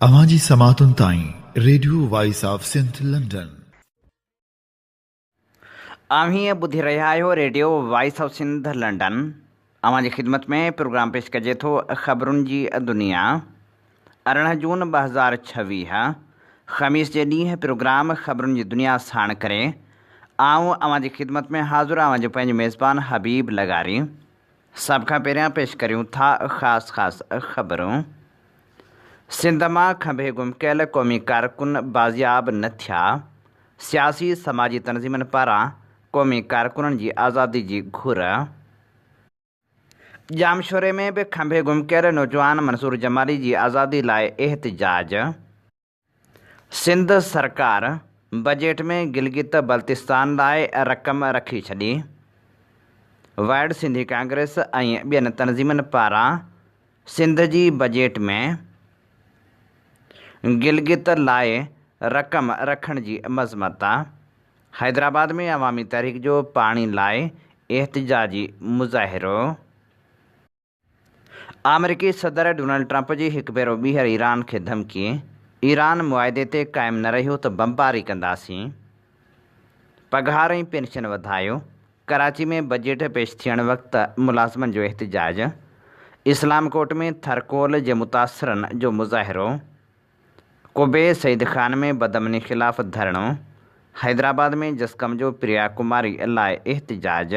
अवांजी समातुन ताईं radio voice of Sindh London. आम्ही ॿुधी रहिया आहियो radio voice of Sindh London. अवांजी ख़िदमत में प्रोग्राम पेश कजे थो ख़बरुनि जी दुनिया। 18 जून 2026 ख़मीस जे ॾींहुं प्रोग्राम ख़बरुनि जी दुनिया साण करे आऊं अवांजी ख़िदमत में हाज़ुर आहियां पंहिंजो मेज़बान हबीब लगारी। सभ खां पहिरियां पेश करियूं था ख़ासि ख़बरूं। सिंध मां खंभे गुम कयल क़ौमी कारकुन बाज़ियाब न थिया। सियासी समाजी तनज़ीमनि पारां क़ौमी कारकुननि जी आज़ादी जी घुर। जामशोरे में बि खंभे गुम कयल नौजवान मंसूर जमाली जी आज़ादी लाइ एहतिजाज। सिंध सरकार बजट में गिलगित बल्तिस्तान लाइ रक़म रखी छॾी। वाइड सिंधी कांग्रेस ऐं ॿियनि तनज़ीमनि पारां सिंध जी बजट में गिलगित लाइ रक़म रखण जी मज़मत। हैदराबाद में अवामी तहरीक जो पाणी लाइ एहतिजाजी मुज़ाहिरो। अमरीकी सदर डोनाल्ड ट्रंप जी हिकु भेरो ॿीहर ईरान खे धमकी। ईरान मुआदे ते क़ाइमु न रहियो त बमबारी कंदासीं। पघार ऐं पेंशन वधायो। कराची में बजट पेश थियण वक़्तु मुलाज़िमनि जो एहतिजाज। इस्लाम कोट में थरकोल जे मुतासिरनि जो मुज़ाहिरो। कोबे सईद खान में बदमनी ख़िलाफ़ धरणो। हैदराबाद में जसकम जो प्रिया कुमारी लाइ एहतिजाज।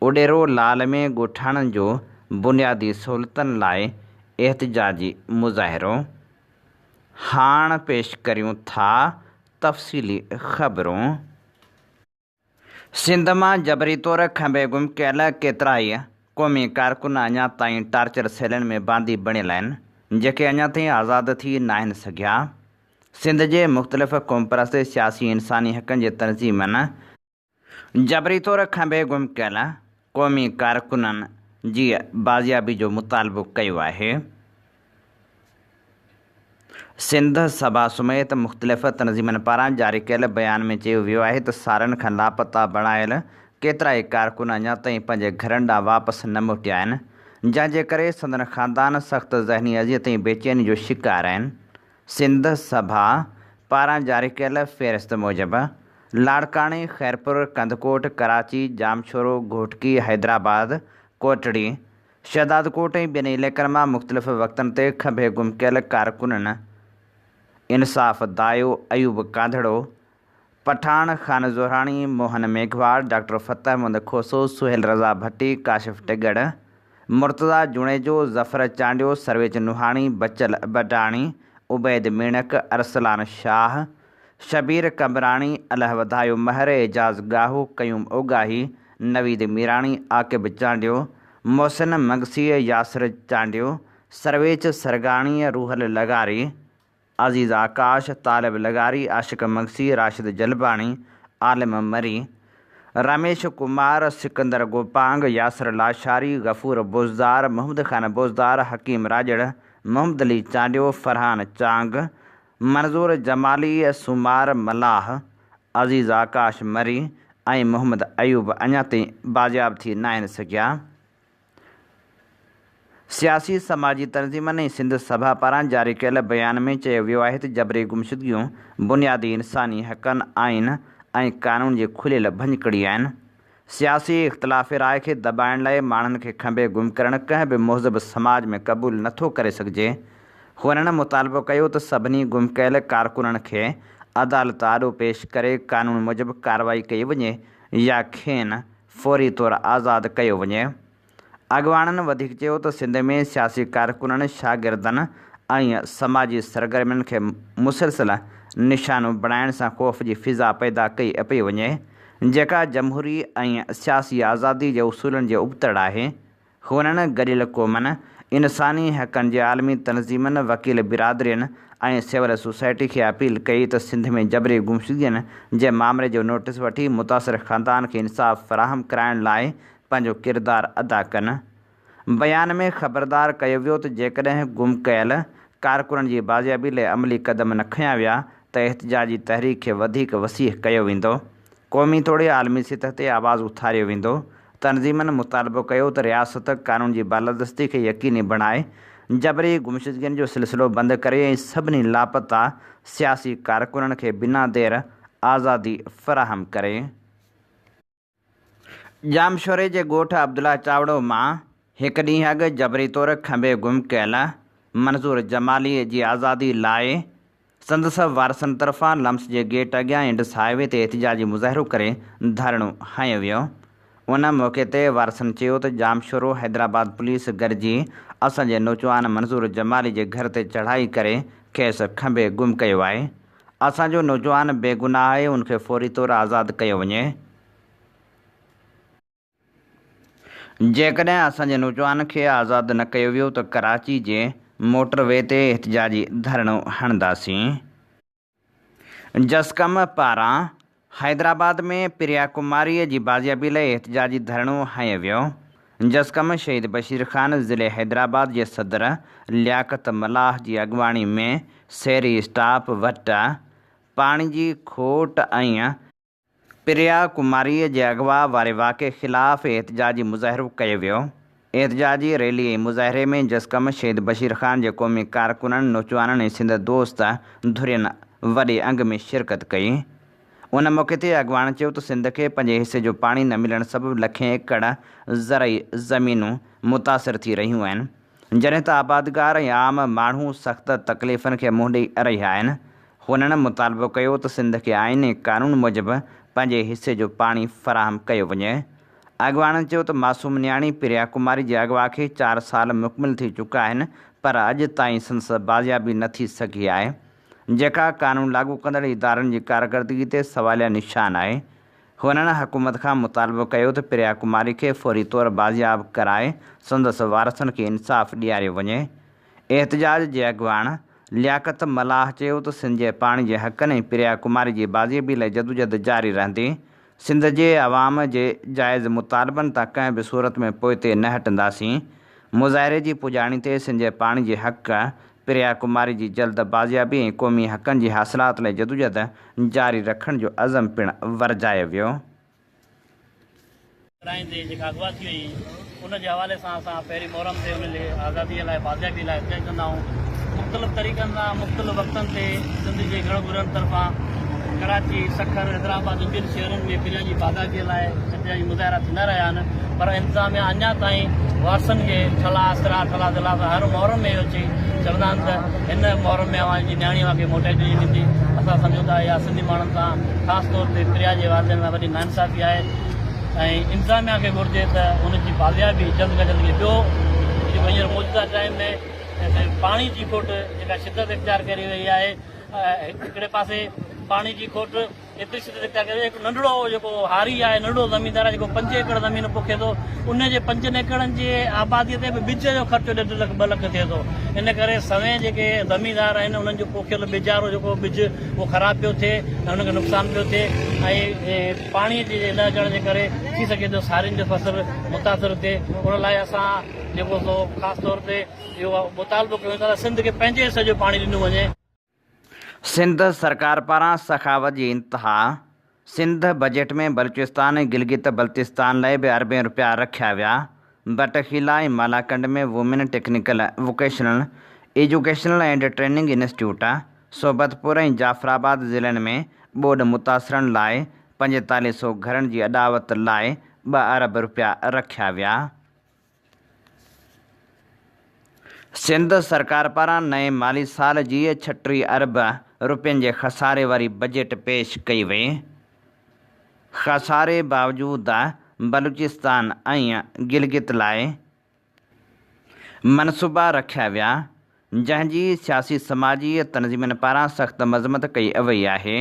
उडेरो लाल में ॻोठाणनि जो बुनियादी सहूलियतुनि लाइ एहतिजाजी मुज़ाहिरो। हाणे पेश करियूं था तफ़सीली ख़बरूं। सिंध मां जबरी तौर खंभे गुम कयल केतिरा ई क़ौमी कारकुन अञा ताईं टार्चर सेलनि में बांदी बणियल आहिनि, जेके अञा ताईं आज़ादु थी न आहिनि सघिया। सिंध जे मुख़्तलिफ़ क़ौम परस्त सियासी इंसानी हक़नि जे तनज़ीमनि जबरी तौर खंभे गुम कयल क़ौमी कारकुननि जी बाज़ियाबी जो मुतालबो कयो आहे। सिंध सभा समेत मुख़्तलिफ़ तनज़ीमनि पारां जारी कयल बयान में चयो वियो आहे त सालनि खां लापता बणायल केतिरा ई कारकुन अञा ताईं पंहिंजे घरनि ॾांहुं वापसि न मोटिया आहिनि, जंहिंजे करे संदन ख़ानदान सख़्तु ज़हनी अज़ियत ऐं बेचैनी जो शिकार आहिनि। सिंध सभा पारां जारी कयल फ़हिरिस्त मूजिबि लाड़काणे, ख़ैरपुर, कंदकोट, कराची, जामशोरो, घोटकी, हैदराबाद, कोटड़ी, शहदादकोट ऐं ॿियनि इलाइक़नि मां मुख़्तलिफ़ वक़्तनि ते खंभे गुम कयल कारकुननि इंसाफ़ दायो, अयूब कांधड़ो, पठान ख़ान ज़ोराणी, मोहन मेघवाड़, डॉक्टर फ़तेह अहमद खोसो, सुहेल रज़ा भट्टी, काशिफ़ टिगड़, मुर्तज़ा जुणेजो, ज़फ़र चांडियो, सर्वेज नुहाणी, बचल बडाणी, उबैद मीणक, अरसलान शाह, शबीर कमराणी, अलह वधायो महर, एजाज़ गाहू, कयूम ओगाही, नवीद मीराणी, आकिब चांडियो, मोहसिन मगसी, यासिर चांडियो, सर्वेज सरगाणी, रूहल लगारी, अज़ीज़ आकाश, तालिब लगारी, आशिक मगसी, राशिद जलबाणी, आलिम मरी, रमेश कुमार, सिकंदर गोपांग, यासिर लाशारी, गफ़ूर बोज़दार, मोहम्मद ख़ान बोज़दार, हकीम राजड़, मोहम्मद अली चांडियो, फरहान चांग, मंज़ूर जमाली, सुमार मलाह, अज़ीज़ आकाश मरी ऐं मोहम्मद अयूब अञा ताईं बाज़ियाब थी न आहिनि सघिया। सियासी समाजी तनज़ीमनि ऐं सिंध सभा पारां जारी कयल बयान में चयो वियो आहे त जबरी गुमशुदगियूं बुनियादी इंसानी हक़नि, आइन ऐं क़ानून जी खुलियल भञकड़ी आहिनि। सियासी इख़्तिलाफ़ राय खे दॿाइण लाइ माण्हुनि खे खंभे गुम करणु कंहिं बि मुहज़ब समाज में क़बूल नथो करे सघिजे। हुननि मुतालबो कयो त सभिनी गुम कयल कारकुननि खे अदालत आॾो पेश करे क़ानून मूजिबि कार्रवाई कई वञे या खेनि फ़ौरी तौरु आज़ादु कयो वञे। अॻवाननि वधीक चयो त सिंध में सियासी कारकुननि, शागिर्दनि ऐं समाजी सरगर्मियुनि खे मुसलसिल निशानो बणाइण सां ख़ौफ़ जी फ़िज़ा पैदा कई पई वञे, जेका जमहूरी ऐं सियासी आज़ादी जे उसूलनि जे उबतड़ आहे। हुननि गॾियल क़ौमनि, इंसानी हक़नि जे आलमी तनज़ीमनि, वकील बिरादरियुनि ऐं सिविल सोसाइटी खे अपील कई त सिंध में जबरी गुमशुदगियुनि जे मामले जो नोटिस वठी मुतासिर ख़ानदान खे इंसाफ़ फ़राहम कराइण लाइ पंहिंजो किरदारु अदा कनि। बयान में ख़बरदार कयो वियो त जेकॾहिं गुम कयल कारकुननि जी बाज़ियाबी लाइ अमली क़दम न खंया विया त एहतिजाजी तहरीक खे वधीक वसीह कयो वेंदो, क़ौमी तौरु आलमी सतह ते आवाज़ु उथारियो वेंदो। तनज़ीमनि मुतालबो कयो त रियासत क़ानून जी बालादस्ती खे यकीनी बणाए, जबरी गुमशुदगियुनि जो सिलसिलो बंदि करे ऐं सभिनी लापता सियासी कारकुननि खे बिना देर आज़ादी फ़राहम करे। जामशोरे जे ॻोठ अब्दुल्ला चावड़ो मां हिकु ॾींहुं अॻु जबरी तौरु खंबे गुम कयल मंज़ूर जमाली जी आज़ादी लाइ संदसि वारसनि तरफ़ां लम्स जे गेट अॻियां इंडस हाईवे ते एहतिजाजी मुज़ाहिरो करे धरणो हंयो वियो। उन मौक़े ते वारसनि चयो त जामशोरो हैदराबाद पुलिस गॾिजी असांजे नौजवान मंज़ूर जमाली जे घर ते चढ़ाई करे खेसि खंबे गुम कयो आहे। असांजो नौजवान बेगुनाह आहे, उनखे फौरी तौरु आज़ादु कयो वञे। जेकॾहिं असांजे नौजवान खे आज़ादु न कयो वियो त कराची जे मोटरवे ते एहतिजाजी धरणो हणंदासीं। जसकम पारां हैदराबाद में प्रिया कुमारीअ जी बाज़ियाबी लाइ एहतिजाजी धरणो हंयो वियो। जसकम शहीद बशीर ख़ान ज़िले हैदराबाद जे सदर लियाकत मलाह जी अॻुवाणी में शहरी स्टाफ वटि पाणी जी खोट ऐं प्रिया कुमारीअ जे अगवा वारे वाक़े ख़िलाफ़ एहतिजाजी मुज़ाहिरो कयो वियो। एहतिजाजी रैली ऐं मुज़ाहिरे में जसकम शहीद बशीर ख़ान जे क़ौमी कारकुननि, नौजवाननि ऐं सिंध दोस्त धुरियुनि वॾे अंग में शिरकत कई। उन मौक़े ते अॻवान चयो त सिंध खे पंहिंजे हिसे जो पाणी न मिलण सबबि लखें एकड़ ज़रई ज़मीनूं मुतासिर थी रहियूं आहिनि, जॾहिं त आबादगार ऐं आम माण्हू सख़्तु तकलीफ़ुनि खे मुंहुं ॾेई रहिया आहिनि। हुननि मुतालबो कयो त सिंध खे आईन ऐं कानून मूजिबि पंहिंजे हिसे जो पाणी फ़राहम कयो वञे। अॻवाननि चयो त मासूम नियाणी प्रिया कुमारी जे अगवा खे 4 साल मुकमिल थी चुका आहिनि, पर अॼु ताईं संदसि बाज़ियाबी न थी सघी आहे, जेका कानून लागू कंदड़ इदारनि जी कारकर्दगी ते सवालिया निशान आहे। हुननि हुकूमत खां मुतालबो कयो त प्रिया कुमारी खे फौरी तौरु बाज़ियाब कराए संदसि वारसनि खे इंसाफ़ ॾियारियो वञे। एहतिजाज जे अॻवान लियाकत मलाह चयो त सिंध जे पाणी जे हक़नि ऐं प्रिया कुमारी जी बाज़ियाबी लाइ जदोजहद जारी रहंदी। सिंध जे अवाम जे जाइज़ मुतालबनि तां कंहिं बि सूरत में पोइते न हटंदासीं। मुज़ाहिरे जी पुॼाणी ते सिंध जे पाणी जे हक़, प्रिया कुमारी जी जल्द बाज़ियाबी ऐं क़ौमी हक़नि जी हासिलात लाइ जदोजहद जारी रखण जो अज़म पिणु वरजायो वियो। जेका अगवा थी वई उन जे हवाले सां असां पहिरीं मोहरम ते उन आज़ादीअ लाइ बाज़ियाबी लाइ तय कंदा आहियूं। मुख़्तलिफ़ तरीक़नि सां मुख़्तलिफ़ वक़्तनि ते सिंध जे घण घुरनि तरफ़ां कराची, सखर, हैदराबाद ॿियनि शहरनि में प्रिया जी बाज़ियाबीअ लाइ एहतिजाजी मुज़ाहिरा थींदा रहिया आहिनि, पर इंतिज़ामिया अञा ताईं वारसनि खे ठला आसरा ठला दिला हर मोहरम में अची चवंदा आहिनि त हिन मोहरम में अवां जी नियाणी खे मोटाए ॾिनी वेंदी। असां सम्झूं था इहा सिंधी माण्हुनि सां ख़ासि तौर ते प्रिया जे वारसनि लाइ वॾी नाइंसाफ़ी आहे ऐं इंतिज़ामिया खे घुरिजे त उनजी बाज़ियाबी जल्द खां जल्द। ॿियो हींअर मौजूदा टाइम में पाणी जी खोट जेका शिदत इख़्तियार करी वई आहे, हिकिड़े पासे पाणी जी खोट एतिरी शिदत इख़्तियार करे हिकु नंढड़ो जेको हारी आहे, नंढड़ो ज़मीनदार आहे जेको 5 एकड़ ज़मीन पोखे थो, उन जे 5 एकड़नि जे आबादीअ ते बि ॿिज जो ख़र्चो 1.5 लख 2 लख थिए थो। इन करे सवें जेके ज़मीनदार आहिनि उन्हनि जो पोखियल ॿिजारो जेको ॿिज उहो ख़राबु पियो थिए ऐं हुनखे नुक़सानु पियो थिए ऐं पाणीअ जे न अचण जे करे थी सघे थो सारियुनि जो फ़सुलु मुतासिर थिए। उन लाइ असां जेको सो ख़ासि तौर ते इहो मुतालबो कयूं था त सिंध खे पंहिंजे हिसे जो पाणी ॾिनो वञे। सिंध सरकार पारां सखावत जी इंतिहा। सिंध बजट में बलूचिस्तान ऐं गिलगित बल्तिस्तान लाइ बि अरबें रुपया रखिया विया। बटखीला ऐं मालाकंड में women technical vocational educational and training institute, Sobatpur ऐं जाफराबाद ज़िलनि में ॿोॾ मुतासिरनि लाइ 4500 घरनि जी अॾावत लाइ 2 अरब रुपया रखिया विया। सिंध सरकार पारां नए माली साल जी 36 अरब रुपयनि जे खसारे वारी बजट पेश कई वई। खसारे बावजूदि बलूचिस्तान ऐं गिलगित लाइ मनसूबा रखिया विया, जंहिंजी सियासी समाजी तनज़ीमनि पारां सख़्तु मज़म्मत कई वई आहे।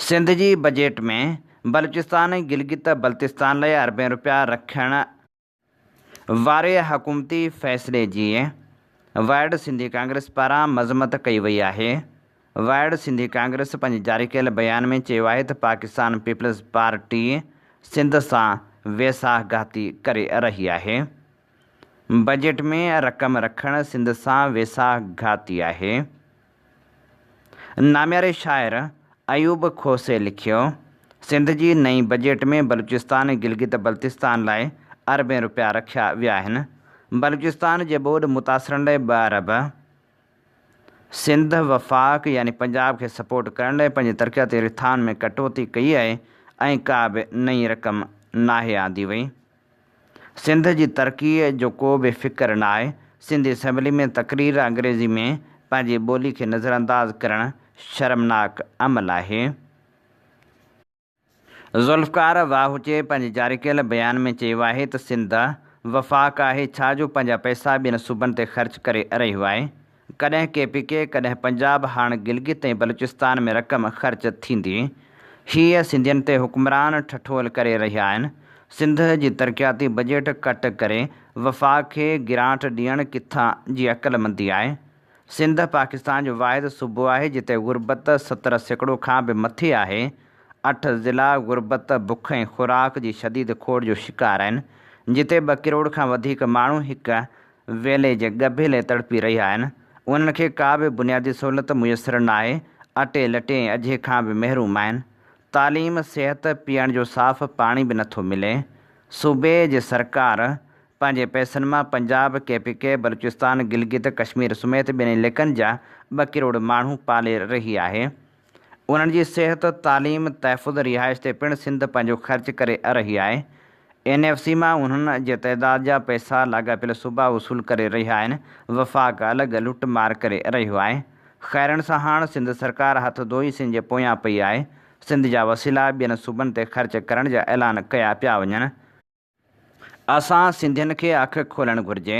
सिंध जी बजट में बलूचिस्तान ऐं गिलगित बल्तिस्तान लाइ अरबें रुपया रखण वारे हुकूमती फ़ैसिले जी वाइड सिंधी कांग्रेस पारां मज़म्मत कई वई आहे। वाइड सिंधी कांग्रेस पंहिंजे जारी कयल बयान में चयो आहे त पाकिस्तान पीपल्स पार्टी सिंध सां वेसाहगाती करे रही आहे। बजट में रक़म रखणु सिंध सां वेसाहगाती आहे। नाम्यारे शाइर अयूब खोसे लिखियो, सिंध जी नई बजट में बलूचिस्तान ऐं गिलगित बल्तिस्तान लाइ अरबें रुपया रखिया विया आहिनि। बलूचिस्तान जे ॿोॾि मुतासिरनि लाइ 2 अरब सिंध वफ़ाक़ यानी पंजाब खे सपोर्ट करण लाइ पंहिंजे तरक़ियाती रिथान में कटौती कई आहे ऐं का बि नई रक़म नाहे आंदी वई। सिंध जी तरक़ीअ जो को बि फ़िक्र न आहे। सिंधी असैम्बली में तक़रीर अंग्रेज़ी में पंहिंजी ॿोली खे नज़रअंदाज़ करणु शर्मनाक अमल आहे। ज़ुल्फ़कार वाहुचे पंहिंजे जारी कयल बयान में चयो आहे त सिंध वफ़ाक़ आहे छा जो पंहिंजा पैसा ॿियनि सूबनि ते ख़र्च करे रहियो आहे। कॾहिं KPK कॾहिं पंजाब, हाणे गिलगित ऐं बलूचिस्तान में रक़म ख़र्च थींदी। हीअ सिंधियुनि ते हुक्मरान ठठोल करे रहिया आहिनि। सिंध जी तरक़ियाती बजट कट करे वफ़ाक़ खे गिरांट ॾियणु किथां जी अक़लमंदी आहे। सिंध पाकिस्तान जो वाहिद सूबो आहे जिते गुरबत 70% खां बि मथे आहे। 8 ज़िला गुरबत, बुख ऐं ख़ुराक जी शदीद खोड़ जो शिकार आहिनि, जिते 2 करोड़ खां वधीक माण्हू हिक वेले जे गभे लाइ तड़पी रहिया आहिनि। उन्हनि खे का बि बुनियादी सहूलियत मुयसरु न आहे। अटे लटे ऐं अझे खां बि महरूम आहिनि। तालीम, सिहत, पीअण जो साफ़ पाणी बि नथो मिले। सूबे जी सरकार पंहिंजे पैसनि मां पंजाब, KPK, बलूचिस्तान, गिलगित, कश्मीर समेत ॿियनि इलाइक़नि जा 2 करोड़ माण्हू पाले रही आहे। उन्हनि जी सिहत, तालीम, तहफ़ुज़, रिहाइश ते पिणु सिंध पंहिंजो ख़र्च करे रही आहे। NFC मां उन्हनि जे तइदाद जा पैसा लाॻापियल सूबा वसूल करे रहिया आहिनि। वफ़ाक़ अलॻि लुट मार करे रहियो आहे। ख़ैरनि सां हाणे सिंध सरकार हथ धोई सिंध जे पोयां पई आहे। सिंध जा वसीला ॿियनि सूबनि ते ख़र्च करण जा ऐलान कया पिया वञनि। असां सिंधियुनि खे अखि खोलणु घुरिजे,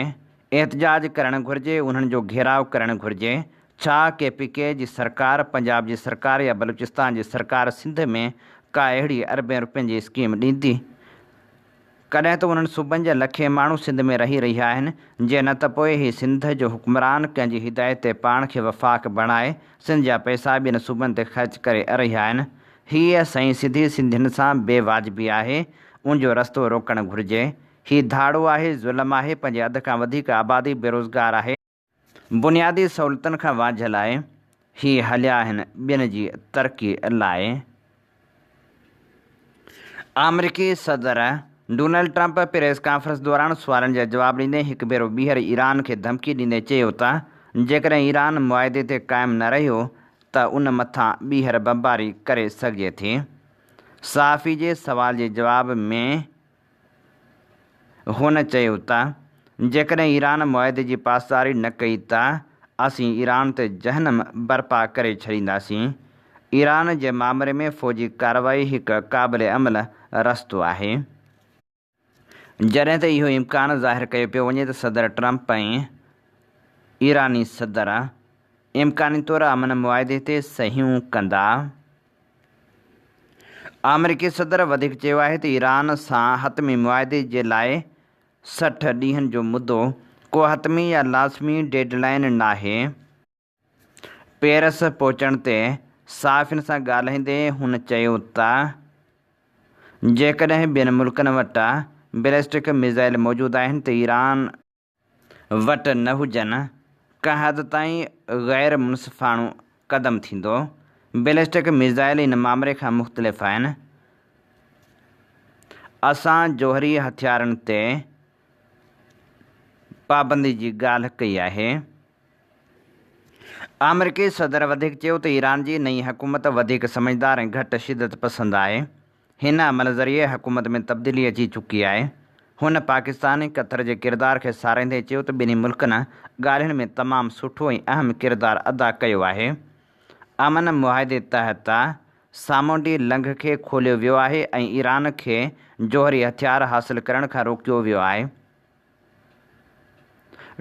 एहतजाज करणु घुरिजे, उन्हनि जो घेराव करणु घुरिजे। छा KPK जी सरकार, पंजाब जी सरकार या बलूचिस्तान जी सरकार सिंध में का अहिड़ी अरबें रुपयनि जी स्कीम ॾींदी? कॾहिं त उन्हनि सूबनि जा लखे माण्हू सिंध में रही रहिया आहिनि। जे न त पोइ ही सिंध जो हुक्मरान कंहिंजी हिदायत ते पाण खे वफ़ाक़ बणाए सिंध जा पैसा ॿियनि सूबनि ते ख़र्च करे रहिया आहिनि। हीअ सही सिधी सिंधियुनि सां बेवाजिबी आहे। उनजो रस्तो रोकणु घुरिजे। हीउ धाड़ो आहे, ज़ुल्म आहे। पंहिंजे अध खां वधीक आबादी बेरोज़गार आहे, बुनियादी सहूलियतुनि खां वाझल आहे। हीअ हलिया आहिनि ॿियनि जी तरक़ी लाइ। अमरीकी सदर डोनाल्ड ट्रंप प्रेस कॉन्फ्रेंस दौरान सुवालनि जा जवाब ॾींदे हिकु भेरो ॿीहर ईरान खे धमकी ॾींदे चयो त जेकॾहिं ईरान मुआदे ते क़ाइमु न रहियो त उन मथां ॿीहर बमबारी करे सघिजे थी। सहाफ़ी जे सवाल जे जवाब में हुन चयो त जेकॾहिं ईरान मुआदे जी पासदारी न कई त असीं ईरान ते जहन्नम बर्पा करे छॾींदासीं। ईरान जे मामले में फ़ौजी कार्रवाई हिकु क़ाबिल अमल रस्तो आहे। जॾहिं त इहो इम्कान ज़ाहिर कयो पियो वञे त सदर ट्रंप ऐं ईरानी सदर इम्कानी तौरु अमन मुआदे ते सहियूं कंदा। अमरीकी सदर वधीक चयो आहे त ईरान सां हतमी मुआदे जे लाइ 60 ॾींहनि जो मुदो को हतमी या लाज़मी डेडलाइन नाहे। पेरिस पहुचण ते सहाफ़ियुनि सां ॻाल्हाईंदे हुन चयो त जेकॾहिं ॿियनि मुल्कनि वटि बैलिस्टिक मिज़ाइल मौजूदु आहिनि त ईरान वटि न हुजनि, कंहिं हद ताईं ग़ैर मुनसिफ़ाणो क़दम थींदो। बैलिस्टिक मिज़ाइल इन मामले खां मुख़्तलिफ़ आहिनि। असां जोहरी हथियारनि ते पाबंदी जी ॻाल्हि कई आहे। अमरीकी सदर वधीक चयो त ईरान जी नई हुकूमत वधीक समझदार ऐं घटि शिदत पसंदि आहे। हिन अमल ज़रिए हुकूमत में तब्दीली अची चुकी आहे। हुन पाकिस्तान ऐं कतर जे किरदार खे साराईंदे चयो त ॿिन्ही मुल्कनि ॻाल्हियुनि में तमामु सुठो ऐं अहम किरदारु अदा कयो आहे। अमन मुआदे तहत सामूंडी लंघ खे खोलियो वियो आहे ऐं ईरान खे जोहरी हथियार हासिलु करण खां रोकियो वियो आहे।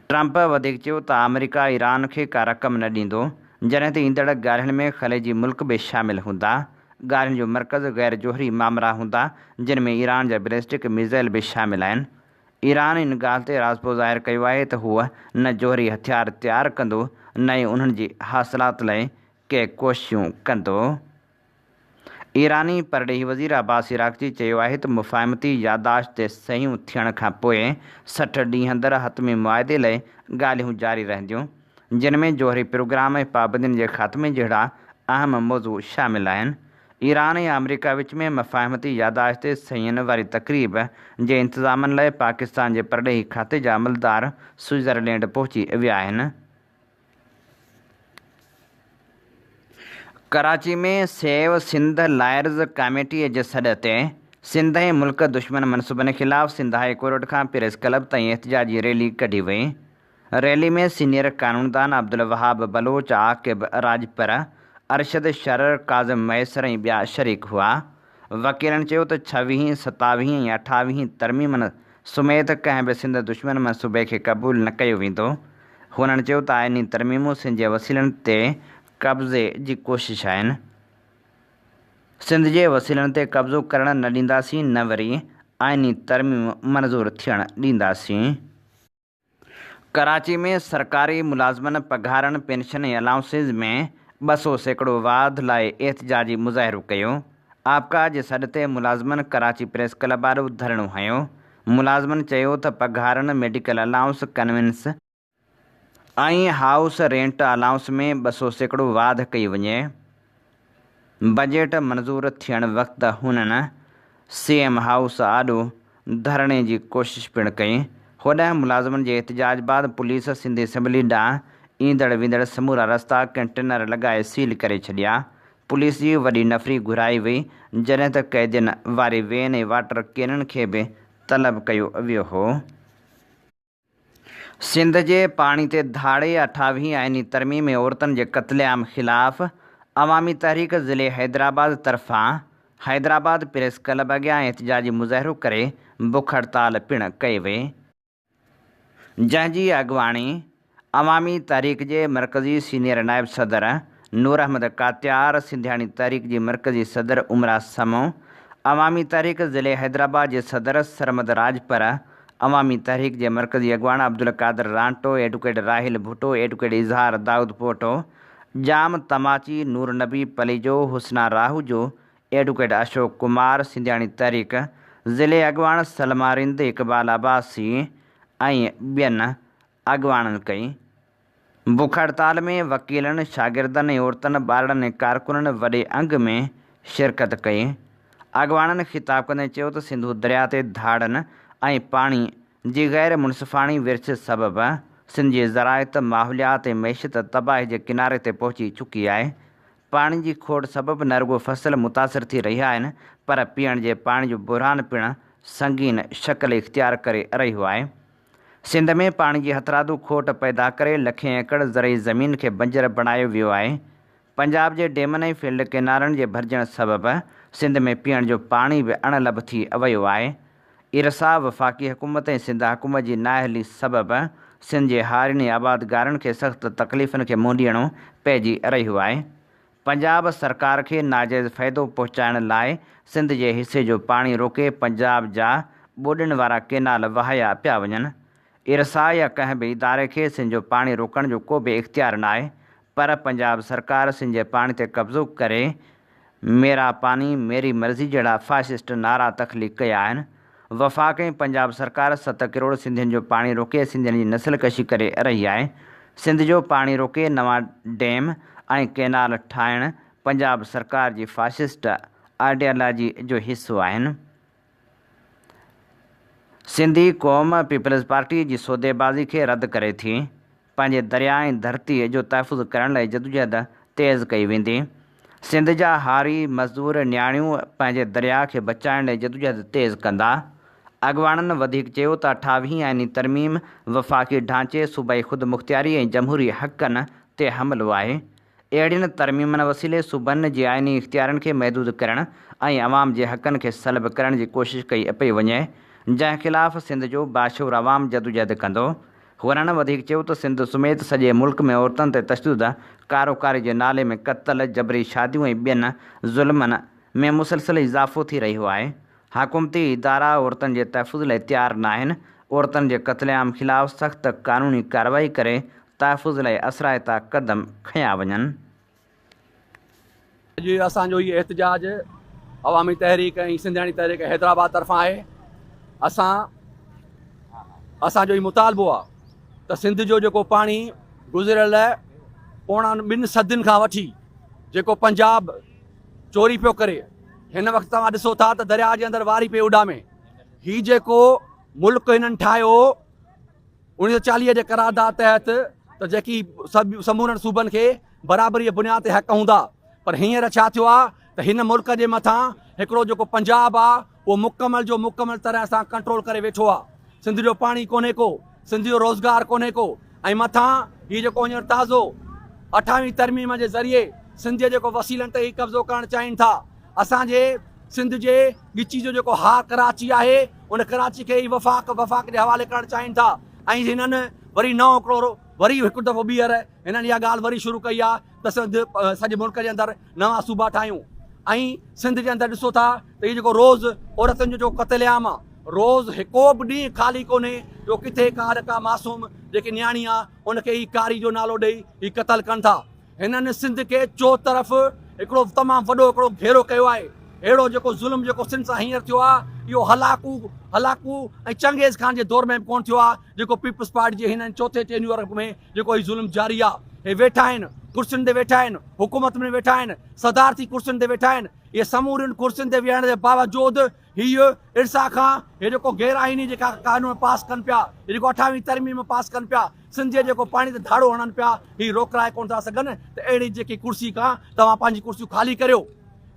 ट्रंप वधीक चयो त अमेरिका ईरान खे का रक़म न ॾींदो, जॾहिं त ईंदड़ ॻाल्हियुनि में ख़लीजी मुल्क बि शामिलु हूंदा। ॻाल्हियुनि जो मर्कज़ ग़ैर जोहरी मामला हूंदा, जिन में ईरान जा बैलिस्टिक मिज़ाइल बि शामिलु आहिनि। ईरान इन ॻाल्हि ते राज़िपो ज़ाहिर कयो आहे त हूअ न जोहरी हथियार तयारु कंदो न ई उन्हनि जी हासिलात लाइ के कोशिशूं कंदो। ईरानी परॾेही वज़ीर अब्बास इराक़ची चयो आहे त मुफ़ाहिमती यादाश्त ते सहियूं थियण खां पोइ 60 ॾींहंदड़ हतमी मुआदे लाइ ॻाल्हियूं जारी रहंदियूं, जिन में जोहरी प्रोग्राम ऐं पाबंदियुनि जे ख़ात्मे जहिड़ा अहम मौज़ू शामिलु आहिनि। ईरान ऐं अमरीका विच में मफ़ाहमती यादाश्त ते सहीअनि वारी तक़रीब जे इंतज़ामनि लाइ पाकिस्तान जे परॾेही खाते जा अमलदार स्विट्ज़रलैंड पहुची विया आहिनि। कराची में सेव सिंध लायर्स कमेटीअ जे सॾ ते सिंध ऐं मुल्क दुश्मन मनसूबनि ख़िलाफ़ सिंध हाई कोर्ट खां प्रेस क्लब ताईं एहतिजाजी रैली कढी वई। रैली में सीनियर कानूनदान अब्दुल वहाब बलोच, आकिब राजपर, अरशद शरर, काज़िम मैसर ऐं ॿिया शरीक हुआ। वकीलनि चयो त 26, 27 ऐं 28 तरमीमनि समेत कंहिं बि सिंध दुश्मन मनसूबे खे क़बूल न कयो वेंदो। हुननि चयो त आइनी तरमीमूं सिंध जे वसीलनि ते कब्ज़े जी कोशिश आहिनि। सिंध जे वसीलनि ते कब्ज़ो करणु न ॾींदासीं, न वरी आइनी तरमीम मंज़ूरु थियणु ॾींदासीं। कराची में सरकारी मुलाज़िमनि पघारनि, पेंशन ऐं अलाउंसिस में 200% वाध लाइ एहतिजाजी मुज़ाहिरो कयो। आपका जे सॾ ते मुलाज़िमनि कराची प्रेस क्लब वारो धरणो हयो। मुलाज़िमनि चयो त पघारनि, मेडिकल अलाउंस, कन्वेंस ऐं हाउस रेंट अलाउंस में 200% वाध कई वञे। बजट मंज़ूरु थियण वक़्तु हुननि CM हाउस आॾो धरणे जी कोशिश पिणु कई। होॾांहुं मुलाज़िमनि जे एहतिजाज बैदि पुलिस सिंध असेंबली ॾांहुं ईंदड़ वेंदड़ समूरा रस्ता कंटेनर लॻाए सील करे छॾिया। पुलिस जी वॾी नफ़री घुराई वई, जॾहिं त क़ैदियुनि वारी वेन ऐं वाटर कैनन खे बि तलब कयो वियो हो। सिंध जे पाणी ते धाड़े 28 आइनी तरमीम ऐं औरतुनि जे क़त्लेआम ख़िलाफ़ अवामी तहरीक ज़िले हैदराबाद तरफ़ां हैदराबाद प्रेस क्लब अॻियां एहतिजाजी मुज़ाहिरो करे बुख हड़ताल पिणु कई वई, जंहिंजी अॻुवाणी अवामी तहरीक जे मरकज़ी सीनियर नायब सदर नूर अहमद कात्यार, सिंधियाणी तहरीक जी मरकज़ी सदर उमरा समो, अवामी तहरीक ज़िले हैदराबाद जे सदर सरमद राजपर, अवामी तहरीक जे मरकज़ी अॻुवान अब्दुल कादिर रांटो, एडवोकेट राहिल भुट्टो, एडवोकेट इज़हार दाऊद पोटो, जाम तमाची, नूर नबी पलीजो, हुसना राहूजो, एडवोकेट अशोक कुमार, सिंधियाणी तहरीक ज़िले अॻुवान सलमा रिंद, इक़बाल अब्बासी ऐं ॿियनि अॻुवाणनि कई। बुख हड़ताल में वकीलनि, शागिर्दनि ऐं औरतुनि, ॿारनि ऐं कारकुननि वॾे अंग में शिरकत कई। अॻुवाणनि ख़िताब कंदे चयो त सिंधु दरिया ते धाड़नि ऐं पाणी जी गैर मुनसिफ़ाणी विर्छ सबबि सिंध जी ज़राइत, माहौलियात ऐं मैशत तबाही जे किनारे ते पहुची चुकी आहे। पाणी जी खोड़ सबबि न रुॻो फ़सुल मुतासिर थी रहिया आहिनि, पर पीअण जे पाणी जो बुरहान पिणु संगीन शक्ल इख़्तियार करे रहियो आहे। सिंध में पाणी जी हथरादू खोट पैदा करे लखें एकड़ ज़रई ज़मीन खे बंजर बणायो वियो आहे। पंजाब जे डेमनि ऐं फील्ड किनारनि जे भरिजण सबबि सिंध में पीअण जो पाणी बि अणलभ थी वियो आहे। इरसा, वफ़ाक़ी हुकूमत ऐं सिंध हुकूमत जी नाअहली सबबि सिंध जे हारियुनि ऐं आबादगारनि खे सख़्तु तकलीफ़ुनि खे मुंहुं ॾियणो पइजी रहियो आहे। पंजाब सरकार खे नाजाइज़ फ़ाइदो पहुचाइण लाइ सिंध जे हिसे जो पाणी रोके पंजाब जा ॿोॾियुनि वारा केनाल वहाया पिया वञनि। इरसा या कंहिं बि इदारे खे सिंध जो पाणी रोकण जो को बि इख़्तियार न आहे, पर पंजाब सरकार सिंध जे पाणी ते कब्ज़ो करे मेरा पानी मेरी मर्ज़ी जहिड़ा फ़ाशिस्ट नारा तख़लीक़ कया आहिनि। वफ़ाक़ ऐं पंजाब सरकार 7 करोड़ सिंधियुनि जो पाणी रोके सिंधियुनि जी नस्लकशी करे रही आहे। सिंध जो पाणी रोके नवां डैम ऐं केनाल ठाहिण पंजाब सरकार जी फ़ाशिस्ट आइडियालॉजी जो हिसो आहिनि। सिंधी क़ौम पीपल्स पार्टी जी सौदेबाज़ी खे रद्द करे थी। पंहिंजे दरिया ऐं धरतीअ जो तहफ़ुज़ करण लाइ जदोजहद तेज़ कई वेंदी। सिंध जा हारी मज़दूर नियाणियूं पंहिंजे दरिया खे बचाइण लाइ जदोजहद तेज़ कंदा। अॻुवाणनि वधीक चयो त 28 आइनी तरमीम वफ़ाक़ी ढांचे, सूबाई ख़ुदमुख़्तियारी ऐं जमहूरी हक़नि ते हमिलो आहे। अहिड़ियुनि तरमीमनि वसीले सूबनि जे आइनी इख़्तियारनि खे महदूद करण ऐं अवाम जे हक़नि खे सलब करण जी कोशिश कई पई वञे, जंहिं ख़िलाफ़ सिंध जो बाशूर अवाम जदोजहद कंदो। हुननि वधीक चयो त सिंध समेत सॼे मुल्क में औरतुनि ते तशदुद, कारोकारी जे नाले में क़त्ल, जबरी शादियूं ऐं ॿियनि ज़ुल्मनि में मुसलसिल इज़ाफ़ो थी रहियो आहे। हुकूमती इदारा औरतुनि जे तहफ़ुज़ लाइ तयारु न आहिनि। औरतुनि जे क़त्लेआम ख़िलाफ़ सख़्तु क़ानूनी कार्रवाई करे तहफ़ुज़ लाइ असराइता क़दम खयां वञनि। अॼु असांजो इहो एहतिजाज अवामी तहरीक ऐं सिंधियाणी तहरीक हैदराबाद तरफ़ां आहे। असांजो ई मुतालबो आहे त सिंध जो जेको पाणी गुज़िरियल 2.5 सदियुनि खां वठी जेको पंजाब चोरी पियो करे। हिन वक़्तु तव्हां ॾिसो था त दरिया जे अंदरि वारी पियो उॾामे। हीउ जेको मुल्क हिननि ठाहियो 1940 जे करारदाद तहत त जेकी सभु समूरनि सूबनि खे बराबरीअ बुनियाद ते हक़ हूंदा, पर हींअर छा थियो आहे त हिन मुल्क जे मथां हिकिड़ो जेको पंजाब आहे उहो मुकमल जो मुकमल तरह सां कंट्रोल करे वेठो आहे। सिंध जो पाणी कोन्हे को, सिंध जो रोज़गार कोन्हे को, ऐं मथां हीउ जेको हींअर ताज़ो 28वीं तरमीम जे ज़रिए सिंध जे जेको वसीलनि ते ई कब्ज़ो करणु चाहिनि था। असांजे सिंध जे ॻिची जो जेको हा कराची आहे उन कराची खे ई वफ़ाक़ जे हवाले करणु चाहिनि था। ऐं हिननि वरी नओं हिकिड़ो वरी हिकु दफ़ो ॿीहर हिननि इहा ॻाल्हि वरी शुरू कई आहे त सॼे मुल्क जे अंदरि नवां सूबा ठाहियूं। ऐं सिंध जे अंदरि ॾिसो था त इहो जेको रोज़ औरतुनि जो क़त्लेआम आहे, रोज़ हिको बि ॾींहुं ख़ाली कोन्हे जो किथे का मासूम जेकी न्याणी आहे उनखे ई कारी जो नालो ॾेई हीउ क़तल कनि था। हिननि सिंध खे चोतरफ़ हिकिड़ो तमामु वॾो हिकिड़ो घेरो कयो आहे। अहिड़ो जेको ज़ुल्म जेको सिंध सां हींअर थियो आहे इहो हलाकू ऐं चंगेज़ खान जे दौर में बि कोन थियो आहे जेको पीपल्स पार्टी जे हिननि चौथे टेन्यूर में जेको हीउ ज़ुल्म जारी आहे। हे वेठा आहिनि, कुर्सियुनि ते वेठा आहिनि, हुकूमत में वेठा आहिनि, सदारती कुर्सियुनि ते वेठा आहिनि। इहे समूरियुनि कुर्सियुनि ते वेहण जे बावजूदि हीअ इर्सा खां हे जेको गैर आइनी जेका कानून पास कनि पिया, हे जेको 28वीं तरमीम पास कनि पिया, सिंध जे जेको पाणी ते धाड़ो हणनि पिया, हीअ रोकराए कोन था सघनि त अहिड़ी जेकी कुर्सी खां तव्हां पंहिंजी कुर्सियूं ख़ाली करियो।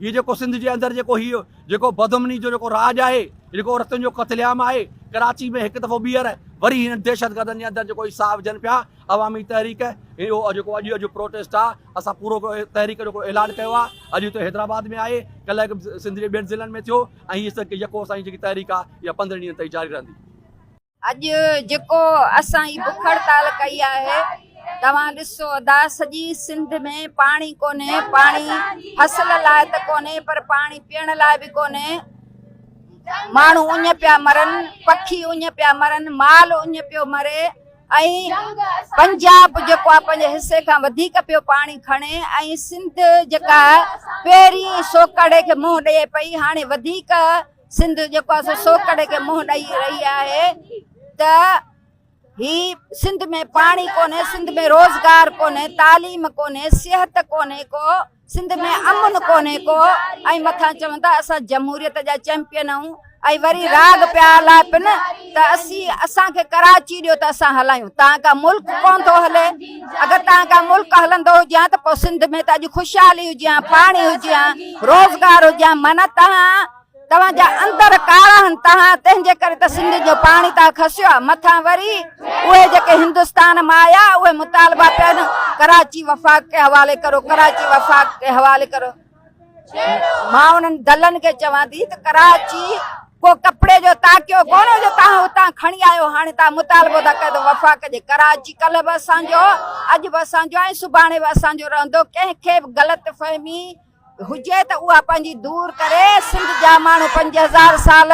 हीअ जेको सिंध जे अंदरि जेको हीअ जेको बदमनी जो जेको राज आहे, जेको औरतुनि जो क़त्लेआम आहे, कराची में हिकु दफ़ो ॿीहर वरी हिन दहशतगर्दनि जे अंदरि जेको हिसाब विझनि पिया। अवामी तहरीक इहो जेको अॼु प्रोटेस्ट आहे असां पूरो तहरीक जो ऐलान कयो आहे। अॼु हिते हैदराबाद में आहे, कल्ह सिंध जे ॿियनि ज़िलनि में थियो, ऐं हीअ जेको असांजी जेकी तहरीक आहे इहा 15 ॾींहंनि ताईं जारी रहंदी। अॼु जेको असां ही बुख हड़ताल कई आहे, तव्हां ॾिसो था सॼी सिंध में पाणी कोन्हे, पाणी फसल लाइ त कोन्हे पर पाणी पीअण लाइ बि कोन्हे। माण्हू उञ पिया मरनि, पखी उञ पिया मरनि, माल उञ पियो मरे, ऐं पंजाब जेको आहे पंहिंजे हिसे खां वधीक पियो पाणी खणे, ऐं सिंध जेका पहिरीं सोकड़े खे मुंहुं ॾिए पई, हाणे वधीक सिंध जेको आहे सोकड़े खे मुंहुं ॾेई रही आहे। त ही सिंध में पाणी कोन्हे, सिंध में रोज़गार कोन्हे, तालीम कोन्हे, सिहत कोन्हे को, सिंध में अमन कोन्हे को, ऐं मथां चवनि था असां जमहूरियत जा चैंपियन आहियूं, ऐं वरी राग पिया हलाइनि त असांखे कराची ॾियो त असां हलायूं। तव्हांखां मुल्क कोन थो हले। अगरि तव्हांखां मुल्क हलंदो हुजे हा त पोइ सिंध में त अॼु ख़ुशहाली हुजे हा, पाणी हुजे हा, रोज़गार हुजे हा। माना तव्हांजा अंदर कारा आहिनि तव्हां, तंहिंजे करे त सिंध जो पाणी तव्हां खसियो आहे। मथां वरी उहे जेके हिंदुस्तान मां आया उहे मुतालबा पिया आहिनि कराची वफ़ाक़ के हवाले करो, कराची वफ़ाक़ के हवाले करो। मां उन्हनि दलनि खे चवां थी त कराची को कपिड़े जो ताकियो कोन्हे जो तव्हां हुतां खणी आयो, हाणे तव्हां मुतालबो था कयो वफ़ाक़ जे। कराची कल्ह बि असांजो, अॼु बि असांजो, ऐं सुभाणे बि असांजो रहंदो। कंहिंखे बि ग़लति फ़हमी हुजे त उहा पंहिंजी दूर करे। सिंध जा माण्हू 5000 साल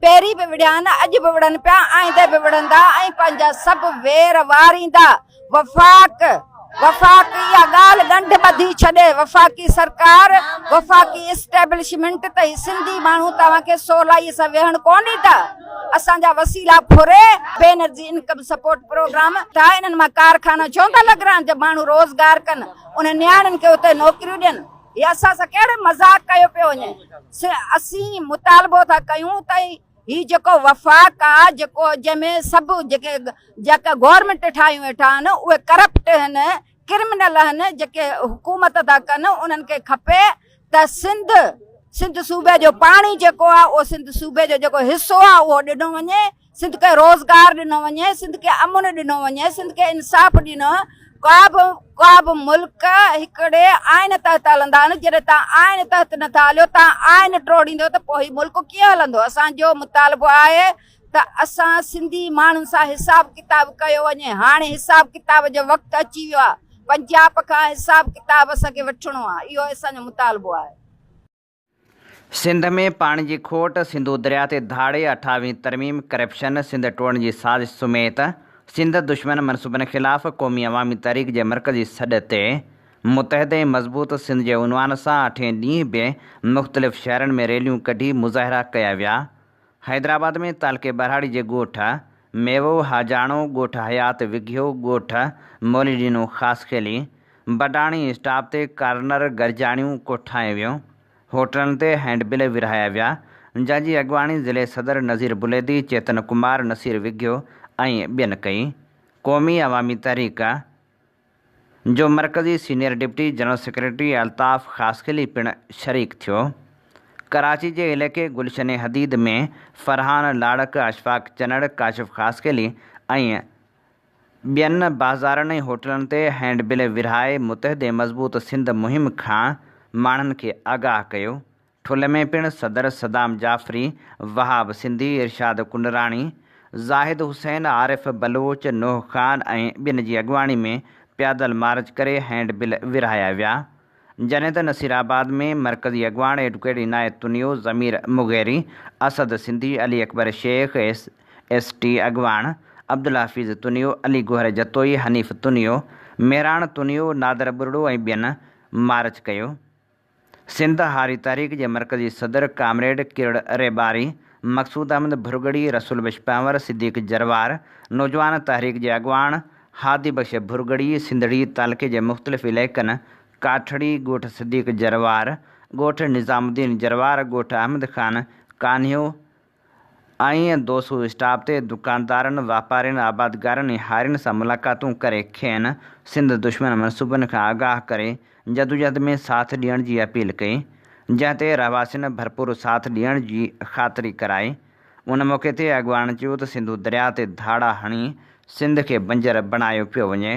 पहिरीं बि विढ़िया आहिनि, अॼु बि विढ़नि पिया, आईंदे बि विढ़ंदा, ऐं पंहिंजा सभु वेर वारींदा। वफ़ाक़ इहा ॻाल्हि गंढ ॿधी छॾे, वफ़ाक़ी सरकार, वफ़ाक़ी इस्टेब्लिशमेंट त सिंधी माण्हू तव्हांखे सवलाईअ सां वेहण कोन ॾींदा। असांजा वसीला फुरे, बेनर्जी इनकम सपोर्ट प्रोग्राम ठाहे, इन्हनि मां कारखाना छो था लॻाइनि जो माण्हू रोज़गार कनि, उन नियाणियुनि खे उते नौकरियूं ॾियनि। ये असां सां कहिड़े मज़ाक कयो पियो वञे। असीं मुतालबो था कयूं त ही जेको वफ़ाक़ आहे, जेको जंहिंमें सभु जेका गवर्नमेंट ठाहियूं वेठा आहिनि उहे करप्ट आहिनि, क्रिमिनल आहिनि, जेके हुकूमत था कनि, उन्हनि खे खपे त सिंध सूबे जो पाणी जेको आहे उहो सिंध सूबे जो जेको हिसो आहे उहो ॾिनो वञे, सिंध खे रोज़गार ॾिनो वञे, सिंध खे अमन ॾिनो वञे, सिंध खे इंसाफ़ ॾिनो। का बि मुल्क हिकिड़े आइन तहत हलंदा आहिनि। जॾहिं तव्हां आइन तहत नथा हलियो, तव्हां आइन टोड़ींदो त पोइ हीउ मुल्क कीअं हलंदो। असांजो मुतालबो आहे त असां सिंधी माण्हुनि सां हिसाब किताब कयो वञे। हाणे हिसाब किताब जो वक़्तु अची वियो आहे। पंजाब खां हिसाब किताब असांखे वठिणो आहे, इहो असांजो मुतालबो आहे। सिंध में पाणी जी खोट, सिंधू दरिया ते धाड़े, 28वीं तरमीम, करप्शन, सिंध टोड़ण जी साज़िश समेत सिंध दुश्मन मनसूबनि ख़िलाफ़ क़ौमी अवामी तहरीक जे मरकज़ी सॾ ते मुतहद ऐं मज़बूत सिंध जे उनवान सां 8 ॾींहं बि मुख़्तलिफ़ शहरनि में रैलियूं कढी मुज़ाहिरा कया विया। हैदराबाद में तालके बरहाड़ी जे ॻोठ मेवो हाजाणो, ॻोठ हयात विघियो, ॻोठ मोलीडीनो ख़ासि खेली, बडाणी स्टाप ते कार्नर गरजाणियूं कोठाए वियो। होटलनि ते हैंडबिल विरहाया विया, जंहिंजी अॻुवाणी ज़िले सदर नज़ीर बुलेदी, चेतन कुमार, नसीर विग्यो ऐं ॿियनि कई। क़ौमी अवामी तहरीक जो मरकज़ी senior deputy general secretary Altaf Khaskheli पिणु शरीक थियो। कराची जे इलाइक़े गुलशन हदीद में फरहान लाड़क, अशफाक चनड़, काशिफ़ ख़ासखिली ऐं ॿियनि बाज़ारनि ऐं होटलनि ते हैंडबिल विरहाए मुतहद ऐं मज़बूत सिंध मुहिम खां माण्हुनि खे आगाह कयो। ठुल्ह में पिणु सदर सदाम जाफ़री, वहाब सिंधी, इरशाद कुंडराणी, ज़ाहिद हुसैन, आरिफ़ बलोच, नूह ख़ान ऐं ॿियनि जी अॻुवाणी में पैदल मार्च करे हैंडबिल विरहाया विया। जॾहिं त नसीराबाद में मरकज़ी अॻुवाण एडवोकेट इनायत तुनियो, ज़मीर मुग़ैरी, असद सिंधी, अली अकबर शेख, ST अॻुवाण अब्दुल हफ़ीज़ तुनियो, अली गोहर जतोई, हनीफ़ तुनियो, मेहरान तुनियो, नादर बुरड़ो ऐं ॿियनि मार्च कयो। सिंध हारी तहरीक जे मरकज़ी सदर कामरेड किरड़ रेबारी, मक़सूद अहमद भुरगड़ी, रसूल बख्श पंवर, सिद्दीक़ जरवार, नौजवान तहरीक जे अॻुवाण हादी बख्श भुरगड़ी, सिंधड़ी तालुक़े जे मुख़्तलिफ़ इलाइक़नि काठड़ी, ॻोठ सिद्दीक़ जरवार, ॻोठ निज़ामुद्दीन जरवार, ॻोठ अहमद ख़ान कान्हियो ऐं दोसू स्टाफ ते दुकानदारनि, वापारियुनि, आबादगारनि ऐं हारियुनि सां मुलाक़ातूं करे खेनि सिंध दुश्मन मनसूबनि खां आगाह करे जदोजहद में साथ ॾियण जी अपील कई, जंहिं ते रहवासियुनि भरपूर साथ ॾियण जी ख़ातिरी कराई। उन मौक़े ते अॻुवाण चयो त सिंधु दरिया ते धाड़ा हणी सिंध खे बंजर बणायो पियो वञे।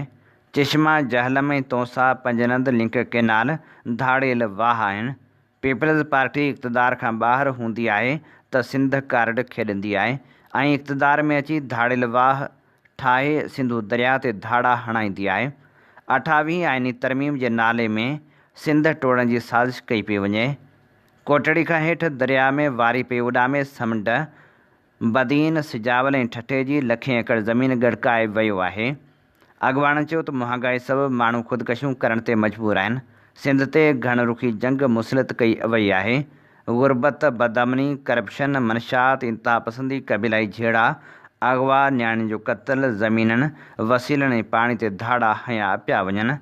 चश्मा, जहलम ऐं तौसा, पंजनंद लिंक केनाल धाड़ियल वाह आहिनि। पीपल्स पार्टी इक़्तिदार खां ॿाहिरि हूंदी आहे त सिंध कार्ड खेॾंदी आहे ऐं इक़्तिदार में अची धाड़ियल वाह ठाहे सिंधु दरिया ते धाड़ा हणाईंदी आहे। 28 आइनी तरमीम जे नाले में सिंध टोड़ण जी साज़िश कई पई वञे। कोटड़ी खां हेठि दरिया में वारी पई उॾामे समुंड, बदीन, सिजावल ऐं ठठे जी लखें एकड़ ज़मीन गड़काए वियो आहे। अॻुवाण चयो त महांगाई सबबि माण्हू ख़ुदकशियूं करण ते मजबूर आहिनि। सिंध ते घणरुखी जंग मुसलत कई वई आहे। गुरबत, बदअमनी, करप्शन, मनशात, इंतहा पसंदी, क़बीलाई झेड़ा, अगवा, नियाणियुनि जो क़त्ल, ज़मीननि, वसीलनि ऐं पाणी ते धाड़ा हया पिया वञनि।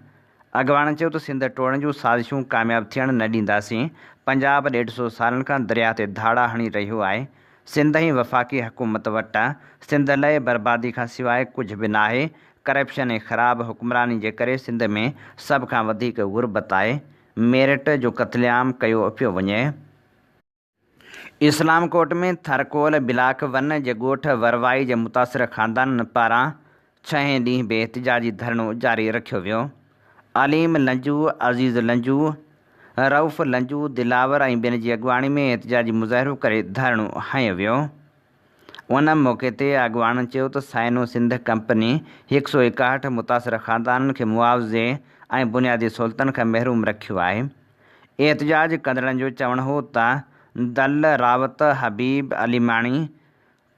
अॻुवाण चयो त सिंध टोड़ण जूं साज़िशूं कामयाबु थियण न ॾींदासीं। पंजाब 150 सालनि खां दरिया ते धाड़ा हणी रहियो आहे। सिंध ई वफ़ाक़ी हुकूमत वटि सिंध लाइ बर्बादी खां सवाइ कुझु बि न आहे। करप्शन ऐं ख़राबु हुक्मरानी जे करे सिंध में सभ खां वधीक गुरबत आहे। मेरठ जो क़त्लेआम कयो पियो वञे। इस्लाम कोट में थरकोल ब्लाक 1 जे ॻोठ वरवाई जे मुतासिर ख़ानदाननि पारां 6 ॾींहं बि एहतिजाजी धरणो जारी रखियो वियो। अलीम लंजू, अज़ीज़ लंजू, रऊफ़ लंजू, दिलावर ऐं ॿियनि जी अॻुवाणी में एहतिजाजी मुज़ाहिरो करे धरणो हंयो वियो। उन मौक़े ते अॻुवाणनि चयो त साइनो सिंध कंपनी 161 मुतासिर ख़ानदाननि खे मुआवज़े ऐं बुनियादी सहूलियतुनि खां महरूम रखियो आहे। एहतिजाज कंदड़नि जो चवणु हो त दल, रावत, हबीब, अलीमाणी,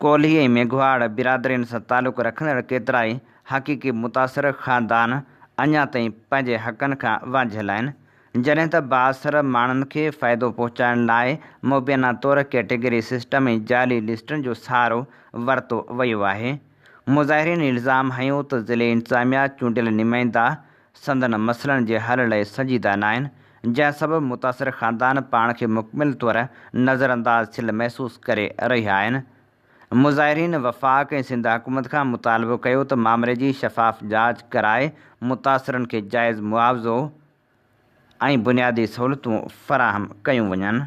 कोल्ही ऐं मेघवाड़ बिरादरियुनि सां तालुक़ु रखंदड़ केतिरा ई हक़ीक़ी मुतासिर ख़ानदान अञा ताईं पंहिंजे हक़नि खां वांझियल आहिनि, जॾहिं त बाअसर माण्हुनि खे फ़ाइदो पहुचाइण लाइ मुबैना तौरु कैटेगरी सिस्टम ऐं जाली लिस्टुनि जो सहारो वरितो वियो आहे। मुज़ाहिरीन इल्ज़ाम हयो त ज़िले इंतिज़ामिया चूंडियल नुमाइंदा संदनि मसइलनि जे हल लाइ संजीदा न आहिनि, जंहिं सबबि मुतासिर ख़ानदान पाण खे मुकमिल तौरु नज़रअंदाज़ थियल महसूसु करे रहिया आहिनि। मुज़ाहिरीन वफ़ाक़ ऐं सिंध हुकूमत खां मुतालबो कयो त मामले जी शफ़ाफ़ जांच कराए मुतासिरनि खे जाइज़ मुआवज़ो ऐं बुनियादी सहूलियतूं फ़राहम कयूं वञनि।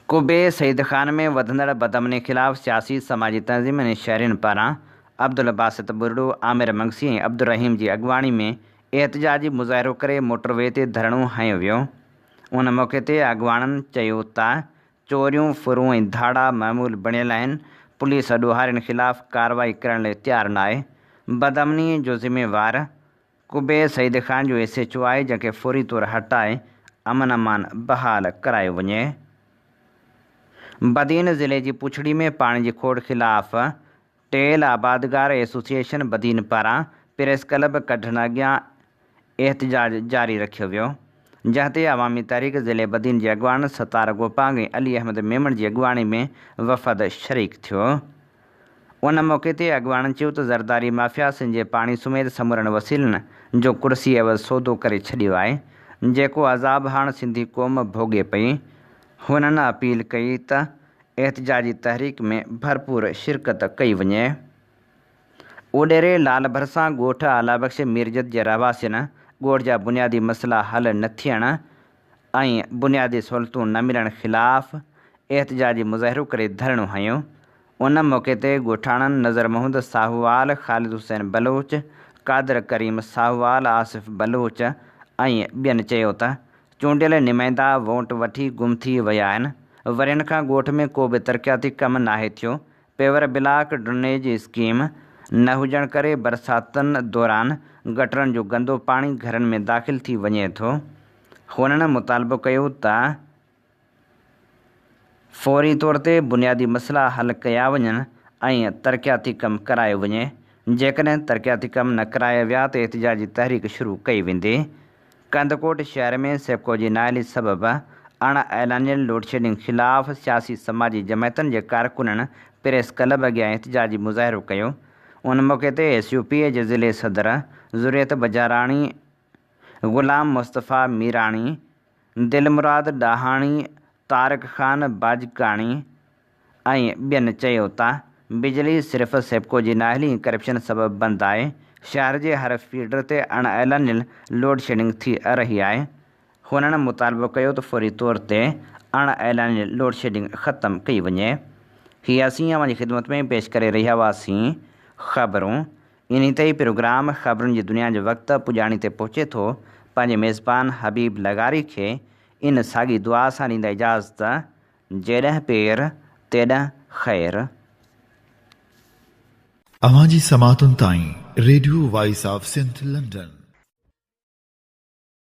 कुबे सईद ख़ान में वधंदड़ बदअमनी ख़िलाफ़ सियासी समाजी तंज़ीम ऐं शहरियुनि पारां अब्दुल बासित बुरड़ो, आमिर मंगसी ऐं अब्दुल रहीम जी अॻुवाणी में एहतिजाजी मुज़ाहिरो करे मोटरवे ते धरणो हंयो वियो। उन मौक़े ते अॻुवाणनि चयो त चोरियूं, फुरूं ऐं धाड़ा मामूल बणियल आहिनि। पुलिस अॾोहारियुनि ख़िलाफ़ कार्रवाई करण लाइ तयारु न आहे। बदअमनी जो ज़िम्मेवार कुबे सईद ख़ान जो SHO आहे, जंहिंखे फौरी तौरु हटाए अमन अमान बहाल करायो वञे। बदीन ज़िले जी पुछड़ी में पाणी जी खोड़ ख़िलाफ़ टेल आबादगार एसोसिएशन बदीन पारां प्रेस क्लब कढण अॻियां एहतिजाज जारी रखियो वियो, जंहिं ते अवामी तहरीक ज़िले बदीन जे अॻुवान सतार गोपांग ऐं अली अहमद मेमण जी अॻुवाणी में वफ़द शरीक थियो। उन मौक़े ते अॻुवाणनि चयो त ज़रदारी माफ़िया सिंध जे पाणी समेत समूरनि वसीलनि जो कुर्सी एवज़ सौदो करे छॾियो आहे। जेको अज़ाब हाणे सिंधी क़ौम भोॻे पई। हुननि अपील कई त एहतजाजी तहरीक में भरपूर शिरकत कई वञे। ओडेरे लाल भरसां ॻोठ आलाबख्श मीरजत जे रहवासियुनि ॻोठ जा बुनियादी मसइला हल न थियण ऐं बुनियादी सहूलियतूं न मिलण ख़िलाफ़ एहतजाजी मुज़ाहिरो करे धरणो हंयो। उन मौक़े ते ॻोठाणनि नज़र महमूद साहूवाल, ख़ालिद हुसैन बलोच, कादर करीम साहूवाल, आसिफ़ बलोच ऐं ॿियनि चयो त चूंडियल नुमाइंदा वोट वठी गुम थी विया आहिनि। वरियनि खां ॻोठ में को बि तरक़ियाती कमु नाहे थियो। पेवर ब्लॉक ड्रेनेज स्कीम न हुजण करे बरसातुनि दौरान गटरनि जो गंदो पाणी घरनि में दाख़िल थी वञे थो। हुननि मुतालबो कयो त फ़ौरी तौर ते बुनियादी मसइला हल कया वञनि ऐं तरक़ियाती कमु करायो वञे। जेकॾहिं तरक़ियाती कमु न कराया विया त एहतजाजी तहरीक शुरू कई वेंदी। कंदकोट शहर में सेप्को जी नाअहली सबबि अण ऐलानियल लोड शेडिंग ख़िलाफ़ सियासी समाजी जमायतुनि जे कारकुननि प्रेस क्लब अॻियां एहतजाजी मुज़ाहिरो कयो। उन मौक़े ते SUP जे ज़िले सदर ज़ुरियत बजाराणी, ग़ुलाम मुस्तफ़ा मीराणी, दिलमुराद ॾाहाणी, तारिक ख़ान बाजकाणी ऐं ॿियनि चयो त बिजली सिर्फ़ सेप्को जी नाअहली करप्शन सबबि बंदि आहे। शहर जे हर फीडर ते अण ऐलानियल लोड शेडिंग थी रही आहे। हुननि मुतालबो कयो त फ़ौरी तौर ते अण ऐलानियल लोड शेडिंग ख़तमु कई वञे। हीअ असीं अव्हांजी ख़िदमत में पेश करे रहिया हुआसीं ख़बरूं। इन ते ई प्रोग्राम ख़बरुनि जी दुनिया जो वक़्तु पुॼाणी ते पहुचे थो। पंहिंजे मेज़बान हबीब लगारी खे इन साॻी दुआ सां ॾींदा इजाज़त। जेॾहं पेर तेॾहं ख़ैर। अवां जी समातुनि ताईं radio voice of Sindh London.